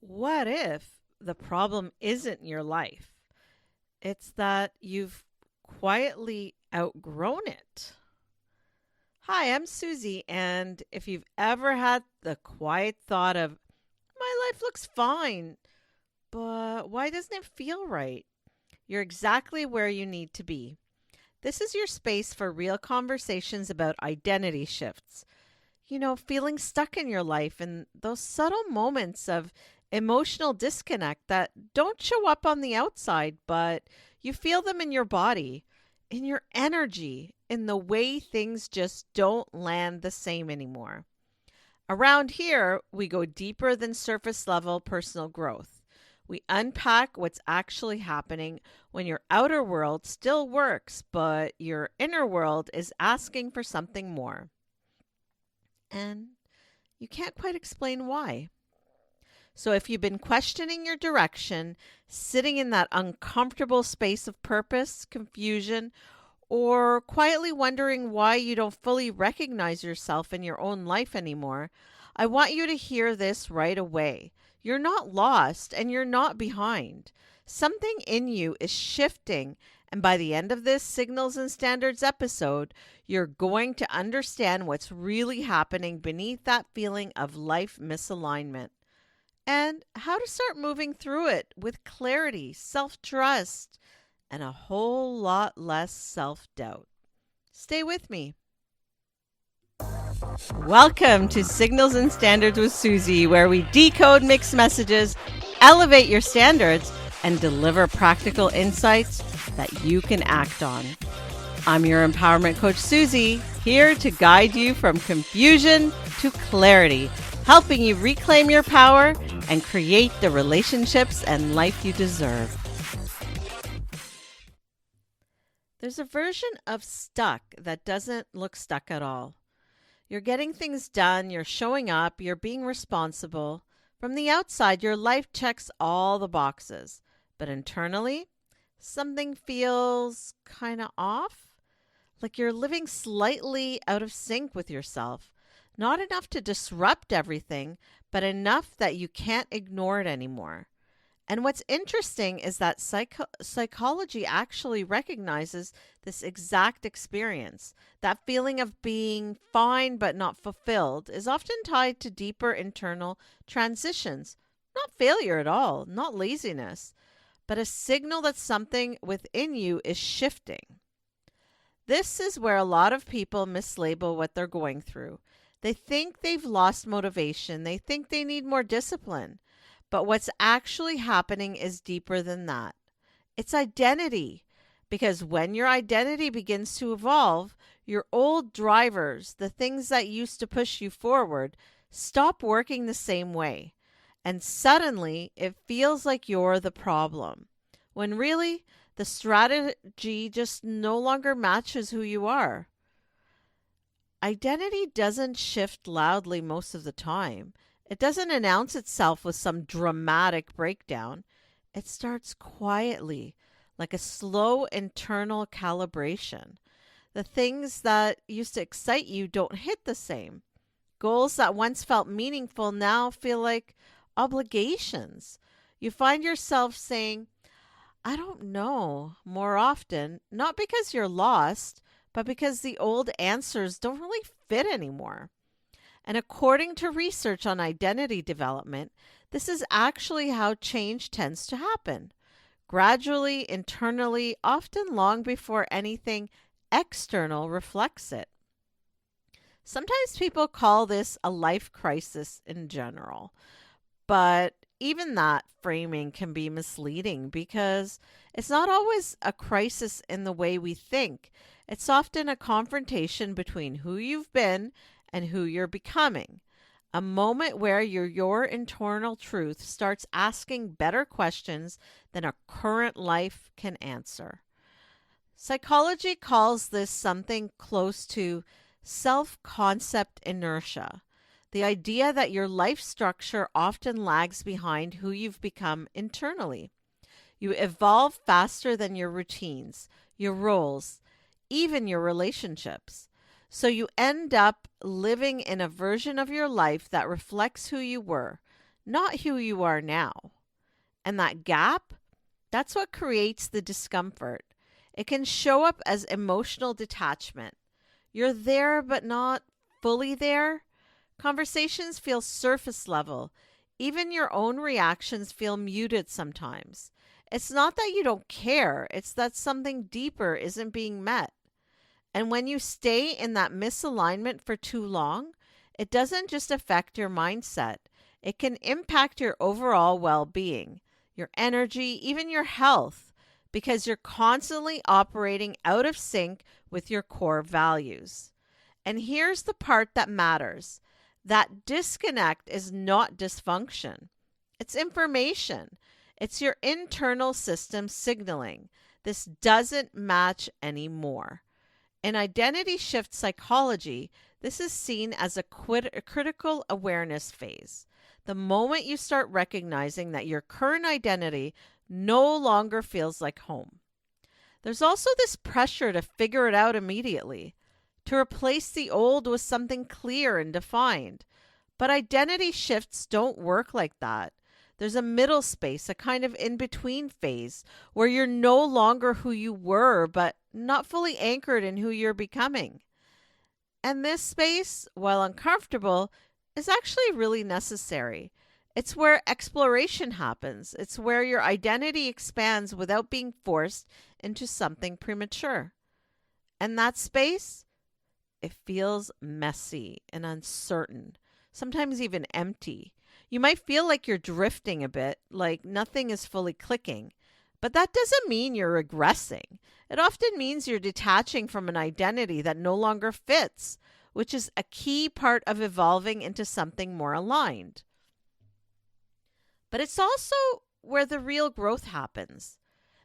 What if the problem isn't your life? It's that you've quietly outgrown it. Hi, I'm Susie, and if you've ever had the quiet thought of, my life looks fine, but why doesn't it feel right? You're exactly where you need to be. This is your space for real conversations about identity shifts. Feeling stuck in your life and those subtle moments of emotional disconnect that don't show up on the outside, but you feel them in your body, in your energy, in the way things just don't land the same anymore. Around here, we go deeper than surface level personal growth. We unpack what's actually happening when your outer world still works, but your inner world is asking for something more. And you can't quite explain why. So, if you've been questioning your direction, sitting in that uncomfortable space of purpose, confusion, or quietly wondering why you don't fully recognize yourself in your own life anymore, I want you to hear this right away. You're not lost and you're not behind. Something in you is shifting, and by the end of this Signals and Standards episode, you're going to understand what's really happening beneath that feeling of life misalignment and how to start moving through it with clarity, self trust, and a whole lot less self doubt. Stay with me. Welcome to Signals and Standards with Susie, where we decode mixed messages, elevate your standards, and deliver practical insights that you can act on. I'm your empowerment coach, Susie, here to guide you from confusion to clarity, helping you reclaim your power and create the relationships and life you deserve. There's a version of stuck that doesn't look stuck at all. You're getting things done, you're showing up, you're being responsible. From the outside, your life checks all the boxes, but internally, something feels kind of off, like you're living slightly out of sync with yourself. Not enough to disrupt everything, but enough that you can't ignore it anymore. And what's interesting is that psychology actually recognizes this exact experience. That feeling of being fine but not fulfilled is often tied to deeper internal transitions. Not failure at all, not laziness, but a signal that something within you is shifting. This is where a lot of people mislabel what they're going through. They think they've lost motivation, they think they need more discipline. But what's actually happening is deeper than that. It's identity. Because when your identity begins to evolve, your old drivers, the things that used to push you forward, stop working the same way. And suddenly it feels like you're the problem. When really, the strategy just no longer matches who you are. Identity doesn't shift loudly most of the time. It doesn't announce itself with some dramatic breakdown. It starts quietly, like a slow internal calibration. The things that used to excite you don't hit the same. Goals that once felt meaningful now feel like obligations. You find yourself saying, I don't know, more often, not because you're lost, but because the old answers don't really fit anymore. And according to research on identity development, this is actually how change tends to happen. Gradually, internally, often long before anything external reflects it. Sometimes people call this a life crisis in general, but even that framing can be misleading because it's not always a crisis in the way we think. It's often a confrontation between who you've been and who you're becoming. A moment where your internal truth starts asking better questions than a current life can answer. Psychology calls this something close to self-concept inertia, the idea that your life structure often lags behind who you've become internally. You evolve faster than your routines, your roles, even your relationships. So you end up living in a version of your life that reflects who you were, not who you are now. And that gap, that's what creates the discomfort. It can show up as emotional detachment. You're there, but not fully there. Conversations feel surface level. Even your own reactions feel muted sometimes. It's not that you don't care, it's that something deeper isn't being met. And when you stay in that misalignment for too long, it doesn't just affect your mindset, it can impact your overall well being, your energy, even your health, because you're constantly operating out of sync with your core values. And here's the part that matters: that disconnect is not dysfunction, it's information. It's your internal system signaling this doesn't match anymore. In identity shift psychology, this is seen as a critical awareness phase. The moment you start recognizing that your current identity no longer feels like home. There's also this pressure to figure it out immediately, to replace the old with something clear and defined. But identity shifts don't work like that. There's a middle space, a kind of in-between phase where you're no longer who you were, but not fully anchored in who you're becoming. And this space, while uncomfortable, is actually really necessary. It's where exploration happens. It's where your identity expands without being forced into something premature. And that space, it feels messy and uncertain, sometimes even empty. You might feel like you're drifting a bit, like nothing is fully clicking, but that doesn't mean you're regressing. It often means you're detaching from an identity that no longer fits, which is a key part of evolving into something more aligned. But it's also where the real growth happens.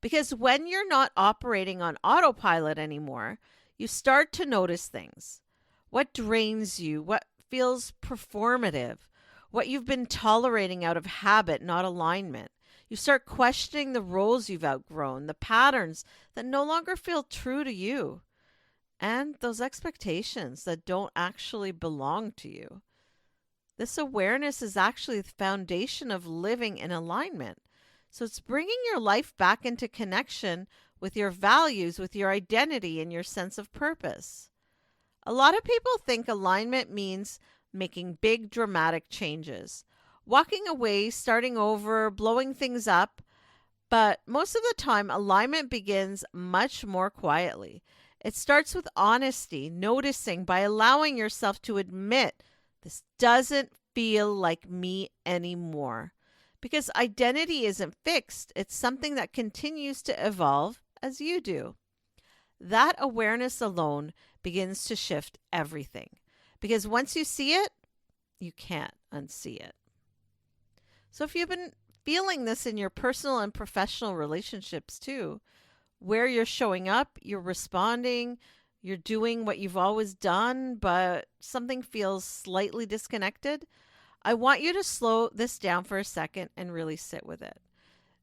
Because when you're not operating on autopilot anymore, you start to notice things. What drains you? What feels performative? What you've been tolerating out of habit, not alignment. You start questioning the roles you've outgrown, the patterns that no longer feel true to you, and those expectations that don't actually belong to you. This awareness is actually the foundation of living in alignment. So it's bringing your life back into connection with your values, with your identity, and your sense of purpose. A lot of people think alignment means making big dramatic changes, walking away, starting over, blowing things up. But most of the time, alignment begins much more quietly. It starts with honesty, noticing by allowing yourself to admit this doesn't feel like me anymore. Because identity isn't fixed, it's something that continues to evolve as you do. That awareness alone begins to shift everything. Because once you see it, you can't unsee it. So if you've been feeling this in your personal and professional relationships too, where you're showing up, you're responding, you're doing what you've always done, but something feels slightly disconnected, I want you to slow this down for a second and really sit with it.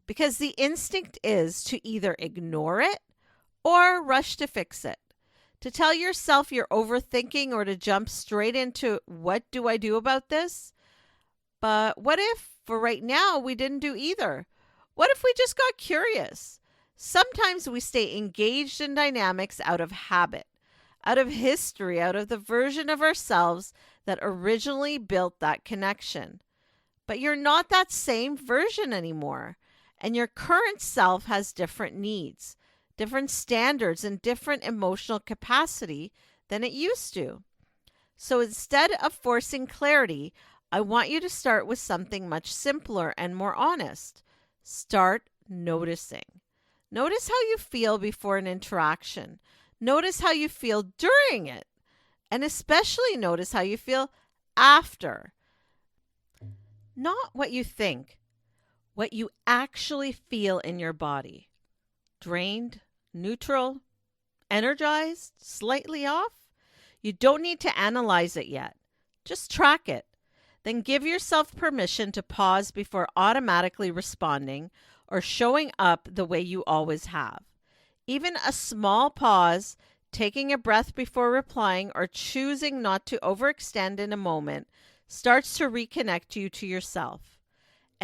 Because the instinct is to either ignore it or rush to fix it. To tell yourself you're overthinking or to jump straight into what do I do about this? But what if for right now we didn't do either? What if we just got curious? Sometimes we stay engaged in dynamics out of habit, out of history, out of the version of ourselves that originally built that connection. But you're not that same version anymore. And your current self has different needs, different standards, and different emotional capacity than it used to. So instead of forcing clarity, I want you to start with something much simpler and more honest. Start noticing. Notice how you feel before an interaction. Notice how you feel during it. And especially notice how you feel after. Not what you think, what you actually feel in your body. Drained, neutral, energized, slightly off? You don't need to analyze it yet. Just track it. Then give yourself permission to pause before automatically responding or showing up the way you always have. Even a small pause, taking a breath before replying, or choosing not to overextend in a moment starts to reconnect you to yourself.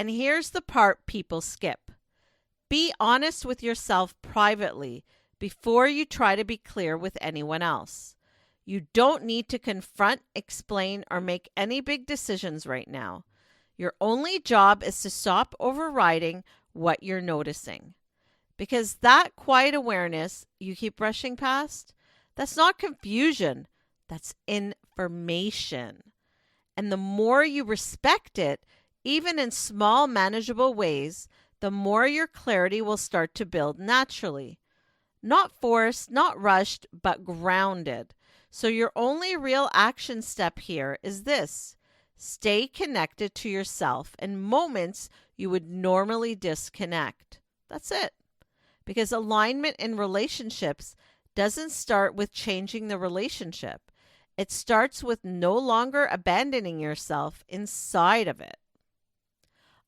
And here's the part people skip. Be honest with yourself privately before you try to be clear with anyone else. You don't need to confront, explain, or make any big decisions right now. Your only job is to stop overriding what you're noticing. Because that quiet awareness you keep brushing past, that's not confusion, that's information. And the more you respect it, even in small, manageable ways, the more your clarity will start to build naturally. Not forced, not rushed, but grounded. So your only real action step here is this. Stay connected to yourself in moments you would normally disconnect. That's it. Because alignment in relationships doesn't start with changing the relationship. It starts with no longer abandoning yourself inside of it.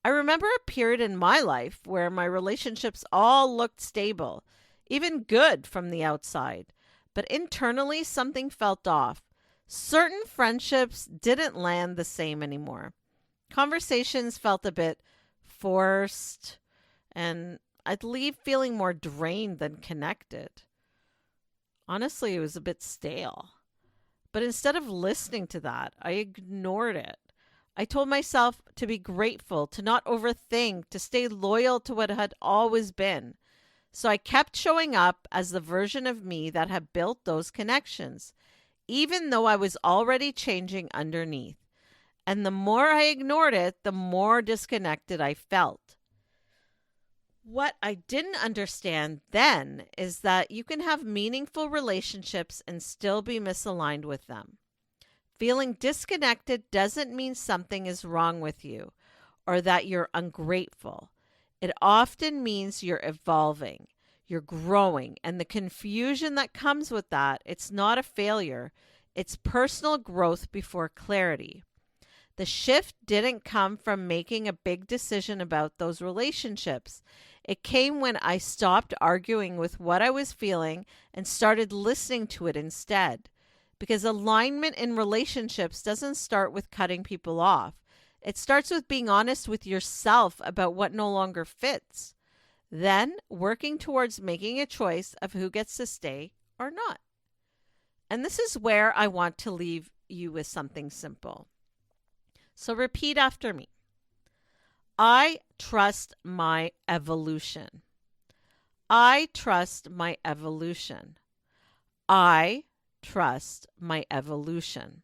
I remember a period in my life where my relationships all looked stable, even good from the outside, but internally something felt off. Certain friendships didn't land the same anymore. Conversations felt a bit forced, and I'd leave feeling more drained than connected. Honestly, it was a bit stale. But instead of listening to that, I ignored it. I told myself to be grateful, to not overthink, to stay loyal to what had always been. So I kept showing up as the version of me that had built those connections, even though I was already changing underneath. And the more I ignored it, the more disconnected I felt. What I didn't understand then is that you can have meaningful relationships and still be misaligned with them. Feeling disconnected doesn't mean something is wrong with you or that you're ungrateful. It often means you're evolving, you're growing, and the confusion that comes with that, it's not a failure. It's personal growth before clarity. The shift didn't come from making a big decision about those relationships. It came when I stopped arguing with what I was feeling and started listening to it instead. Because alignment in relationships doesn't start with cutting people off. It starts with being honest with yourself about what no longer fits. Then working towards making a choice of who gets to stay or not. And this is where I want to leave you with something simple. So repeat after me. I trust my evolution. I trust my evolution. I trust my evolution.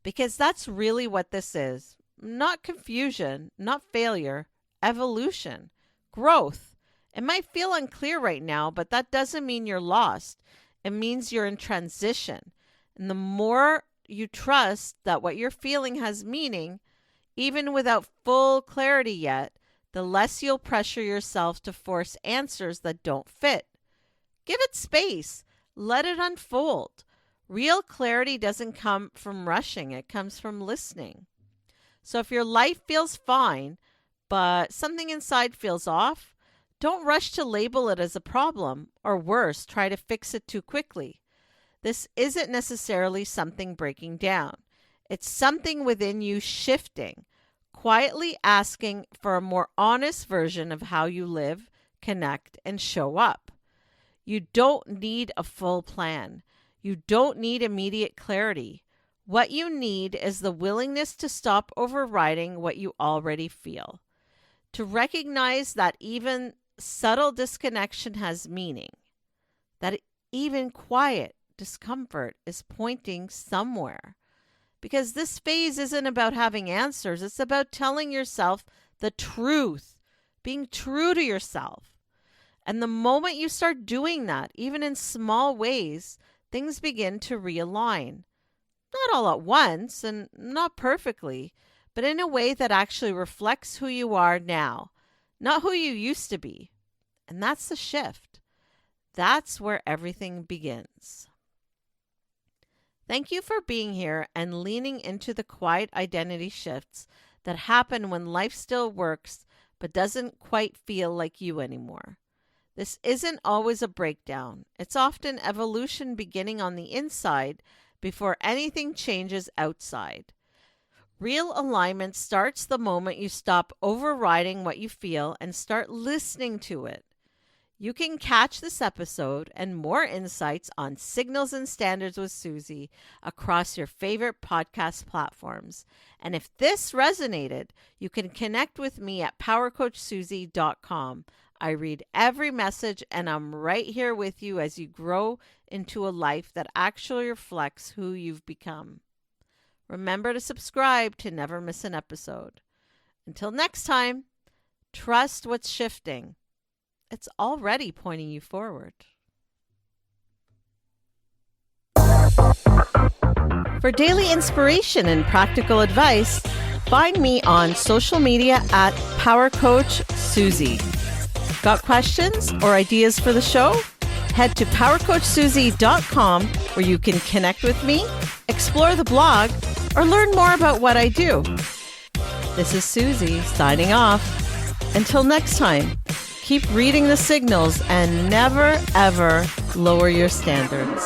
Because that's really what this is. Not confusion, not failure, evolution, growth. It might feel unclear right now, but that doesn't mean you're lost. It means you're in transition. And the more you trust that what you're feeling has meaning, even without full clarity yet, the less you'll pressure yourself to force answers that don't fit. Give it space. Let it unfold. Real clarity doesn't come from rushing. It comes from listening. So if your life feels fine, but something inside feels off, don't rush to label it as a problem, or worse, try to fix it too quickly. This isn't necessarily something breaking down. It's something within you shifting, quietly asking for a more honest version of how you live, connect, and show up. You don't need a full plan. You don't need immediate clarity. What you need is the willingness to stop overriding what you already feel, to recognize that even subtle disconnection has meaning, that even quiet discomfort is pointing somewhere. Because this phase isn't about having answers, it's about telling yourself the truth, being true to yourself. And the moment you start doing that, even in small ways, things begin to realign. Not all at once and not perfectly, but in a way that actually reflects who you are now, not who you used to be. And that's the shift. That's where everything begins. Thank you for being here and leaning into the quiet identity shifts that happen when life still works but doesn't quite feel like you anymore. This isn't always a breakdown. It's often evolution beginning on the inside before anything changes outside. Real alignment starts the moment you stop overriding what you feel and start listening to it. You can catch this episode and more insights on signals and standards with Suzie across your favorite podcast platforms. And if this resonated, you can connect with me at powercoachsuzie.com. I read every message and I'm right here with you as you grow into a life that actually reflects who you've become. Remember to subscribe to never miss an episode. Until next time, trust what's shifting. It's already pointing you forward. For daily inspiration and practical advice, find me on social media at PowerCoachSuzie. Got questions or ideas for the show? Head to powercoachsuzie.com where you can connect with me, explore the blog, or learn more about what I do. This is Suzie signing off. Until next time, keep reading the signals and never, ever lower your standards.